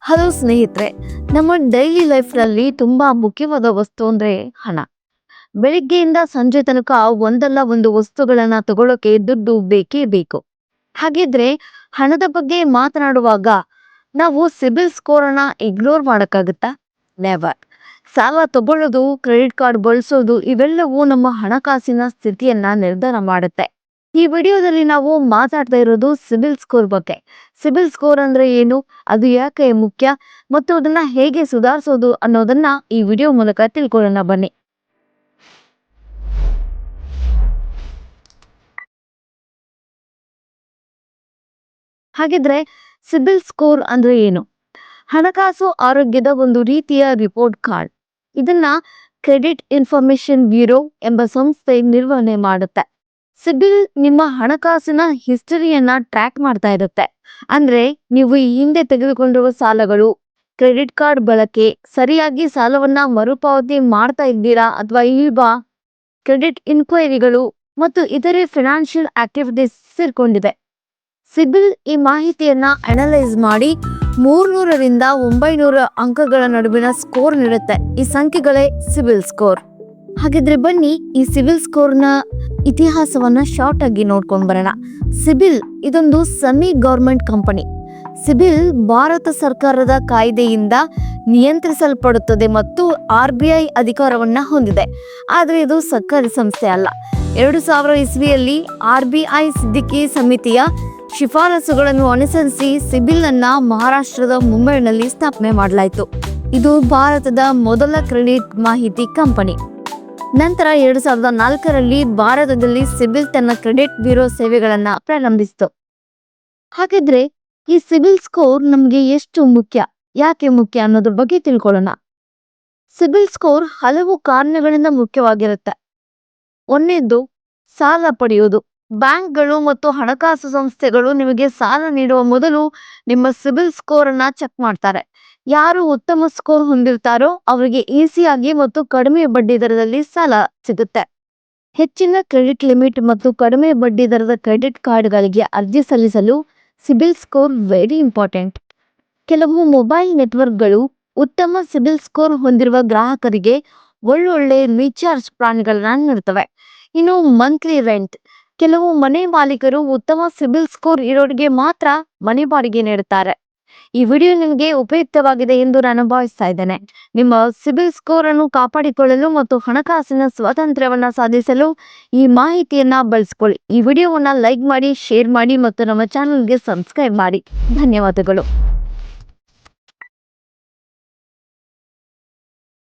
Hello ಸ್ನೇಹಿತರೆ, ನಮ್ಮ daily ಲೈಫ್ನಲ್ಲಿ ತುಂಬಾ ಮುಖ್ಯವಾದ ವಸ್ತು ಅಂದ್ರೆ ಹಣ. ಬೆಳಿಗ್ಗೆಯಿಂದ ಸಂಜೆ ತನಕ ಒಂದಲ್ಲ ಒಂದು ವಸ್ತುಗಳನ್ನ ತಗೊಳ್ಳೋಕೆ ದುಡ್ಡು ಬೇಕೇ ಬೇಕು. ಹಾಗಿದ್ರೆ ಹಣದ ಬಗ್ಗೆ ಮಾತನಾಡುವಾಗ ನಾವು ಸಿಬಿಲ್ ಸ್ಕೋರ್ ಅನ್ನ ಇಗ್ನೋರ್ ಮಾಡಕ್ಕಾಗತ್ತಾ? ನೆವರ್. ಸಾಲ ತಗೊಳ್ಳೋದು, ಕ್ರೆಡಿಟ್ ಕಾರ್ಡ್ ಬಳಸೋದು ಇವೆಲ್ಲವೂ ನಮ್ಮ ಹಣಕಾಸಿನ ಸ್ಥಿತಿಯನ್ನ ನಿರ್ಧಾರ ಮಾಡುತ್ತೆ. ಈ ವಿಡಿಯೋದಲ್ಲಿ ನಾವು ಮಾತಾಡ್ತಾ ಇರೋದು ಸಿಬಿಲ್ ಸ್ಕೋರ್ ಬಗ್ಗೆ. ಸಿಬಿಲ್ ಸ್ಕೋರ್ ಅಂದ್ರೆ ಏನು, ಅದು ಯಾಕೆ ಮುಖ್ಯ ಮತ್ತು ಅದನ್ನ ಹೇಗೆ ಸುಧಾರಿಸೋದು ಅನ್ನೋದನ್ನ ಈ ವಿಡಿಯೋ ಮೂಲಕ ತಿಳ್ಕೊಳ್ಳೋಣ ಬನ್ನಿ. ಹಾಗಿದ್ರೆ ಸಿಬಿಲ್ ಸ್ಕೋರ್ ಅಂದ್ರೆ ಏನು? ಹಣಕಾಸು ಆರೋಗ್ಯದ ಒಂದು ರೀತಿಯ ರಿಪೋರ್ಟ್ ಕಾರ್ಡ್. ಇದನ್ನ ಕ್ರೆಡಿಟ್ ಇನ್ಫಾರ್ಮೇಶನ್ ಬ್ಯೂರೋ ಎಂಬ ಸಂಸ್ಥೆ ನಿರ್ವಹಣೆ ಮಾಡುತ್ತೆ. ಸಿಬಿಲ್ ನಿಮ್ಮ ಹಣಕಾಸಿನ ಹಿಸ್ಟರಿಯನ್ನ ಟ್ರ್ಯಾಕ್ ಮಾಡ್ತಾ ಇರುತ್ತೆ. ಅಂದ್ರೆ ನೀವು ಈ ಹಿಂದೆ ತೆಗೆದುಕೊಂಡಿರುವ ಸಾಲಗಳು, ಕ್ರೆಡಿಟ್ ಕಾರ್ಡ್ ಬಳಕೆ, ಸರಿಯಾಗಿ ಸಾಲವನ್ನ ಮರುಪಾವತಿ ಮಾಡ್ತಾ ಇದ್ದೀರಾ ಅಥವಾ ಇಲ್ವಾ, ಕ್ರೆಡಿಟ್ ಇನ್ಕ್ವೈರಿಗಳು ಮತ್ತು ಇತರೆ ಫಿನಾನ್ಷಿಯಲ್ ಆಕ್ಟಿವಿಟೀಸ್ ಸೇರ್ಕೊಂಡಿದೆ. ಸಿಬಿಲ್ ಈ ಮಾಹಿತಿಯನ್ನ ಅನಲೈಸ್ ಮಾಡಿ 300ರಿಂದ 900 ಅಂಕಗಳ ನಡುವಿನ ಸ್ಕೋರ್ ನೀಡುತ್ತೆ. ಈ ಸಂಖ್ಯೆಗಳೇ ಸಿಬಿಲ್ ಸ್ಕೋರ್. ಹಾಗಿದ್ರೆ ಬನ್ನಿ ಈ ಸಿಬಿಲ್ ಸ್ಕೋರ್ನ ಇತಿಹಾಸವನ್ನ ಶಾರ್ಟ್ ಆಗಿ ನೋಡ್ಕೊಂಡು ಬರೋಣ. ಸಿಬಿಲ್ ಇದೊಂದು semi government company. CIBIL Bharat ಸರ್ಕಾರದ ಕಾಯ್ದೆಯಿಂದ ನಿಯಂತ್ರಿಸಲ್ಪಡುತ್ತದೆ ಮತ್ತು RBI ಅಧಿಕಾರವನ್ನ ಹೊಂದಿದೆ. ಆದರೆ ಇದು ಸರ್ಕಾರಿ ಸಂಸ್ಥೆ ಅಲ್ಲ. 2000 ಇಸ್ವಿಯಲ್ಲಿ RBI ಸಿದ್ದಿಕಿ ಸಮಿತಿಯ ಶಿಫಾರಸುಗಳನ್ನು ಅನುಸರಿಸಿ ಸಿಬಿಲ್ ಅನ್ನ ಮಹಾರಾಷ್ಟ್ರದ ಮುಂಬೈನಲ್ಲಿ ಸ್ಥಾಪನೆ ಮಾಡಲಾಯಿತು. ಇದು ಭಾರತದ ಮೊದಲ ಕ್ರೆಡಿಟ್ ಮಾಹಿತಿ ಕಂಪನಿ. ನಂತರ 2004ರಲ್ಲಿ ಭಾರತದಲ್ಲಿ ಸಿಬಿಲ್ ತನ್ನ ಕ್ರೆಡಿಟ್ ಬ್ಯೂರೋ ಸೇವೆಗಳನ್ನ ಪ್ರಾರಂಭಿಸಿತು. ಹಾಗಿದ್ರೆ ಈ ಸಿಬಿಲ್ ಸ್ಕೋರ್ ನಮ್ಗೆ ಎಷ್ಟು ಮುಖ್ಯ, ಯಾಕೆ ಮುಖ್ಯ ಅನ್ನೋದ್ರ ಬಗ್ಗೆ ತಿಳ್ಕೊಳ್ಳೋಣ. ಸಿಬಿಲ್ ಸ್ಕೋರ್ ಹಲವು ಕಾರಣಗಳಿಂದ ಮುಖ್ಯವಾಗಿರುತ್ತೆ. ಒಂದನೇದ್ದು ಸಾಲ ಪಡೆಯುವುದು. ಬ್ಯಾಂಕ್ಗಳು ಮತ್ತು ಹಣಕಾಸು ಸಂಸ್ಥೆಗಳು ನಿಮಗೆ ಸಾಲ ನೀಡುವ ಮೊದಲು ನಿಮ್ಮ ಸಿಬಿಲ್ ಸ್ಕೋರ್ ಅನ್ನ ಚೆಕ್ ಮಾಡ್ತಾರೆ. ಯಾರು ಉತ್ತಮ ಸ್ಕೋರ್ ಹೊಂದಿರ್ತಾರೋ ಅವರಿಗೆ ಈಸಿಯಾಗಿ ಮತ್ತು ಕಡಿಮೆ ಬಡ್ಡಿ ದರದಲ್ಲಿ ಸಾಲ ಸಿಗುತ್ತೆ. ಹೆಚ್ಚಿನ ಕ್ರೆಡಿಟ್ ಲಿಮಿಟ್ ಮತ್ತು ಕಡಿಮೆ ಬಡ್ಡಿ ದರದ ಕ್ರೆಡಿಟ್ ಕಾರ್ಡ್ಗಳಿಗೆ ಅರ್ಜಿ ಸಲ್ಲಿಸಲು ಸಿಬಿಲ್ ಸ್ಕೋರ್ ವೆರಿ ಇಂಪಾರ್ಟೆಂಟ್. ಕೆಲವು ಮೊಬೈಲ್ ನೆಟ್ವರ್ಕ್ಗಳು ಉತ್ತಮ ಸಿಬಿಲ್ ಸ್ಕೋರ್ ಹೊಂದಿರುವ ಗ್ರಾಹಕರಿಗೆ ಒಳ್ಳೊಳ್ಳೆ ರೀಚಾರ್ಜ್ ಪ್ಲಾನ್ಗಳನ್ನ ನೀಡುತ್ತವೆ. ಇನ್ನು ಮಂತ್ಲಿ ರೆಂಟ್. ಕೆಲವು ಮನೆ ಮಾಲೀಕರು ಉತ್ತಮ ಸಿಬಿಲ್ ಸ್ಕೋರ್ ಇರೋರಿಗೆ ಮಾತ್ರ ಮನೆ ಬಾಡಿಗೆ ನೀಡುತ್ತಾರೆ. ಈ ವಿಡಿಯೋ ನಿಮಗೆ ಉಪಯುಕ್ತವಾಗಿದೆ ಎಂದು ನಾನು ಭಾವಿಸ್ತಾ ಇದ್ದೇನೆ. ನಿಮ್ಮ ಸಿಬಿಲ್ ಸ್ಕೋರ್ ಅನ್ನು ಕಾಪಾಡಿಕೊಳ್ಳಲು ಮತ್ತು ಹಣಕಾಸಿನ ಸ್ವಾತಂತ್ರ್ಯವನ್ನ ಸಾಧಿಸಲು ಈ ಮಾಹಿತಿಯನ್ನ ಬಳಸಿಕೊಳ್ಳಿ. ಈ ವಿಡಿಯೋವನ್ನ ಲೈಕ್ ಮಾಡಿ, ಶೇರ್ ಮಾಡಿ ಮತ್ತು ನಮ್ಮ ಚಾನೆಲ್ಗೆ ಸಬ್ಸ್ಕ್ರೈಬ್ ಮಾಡಿ. ಧನ್ಯವಾದಗಳು.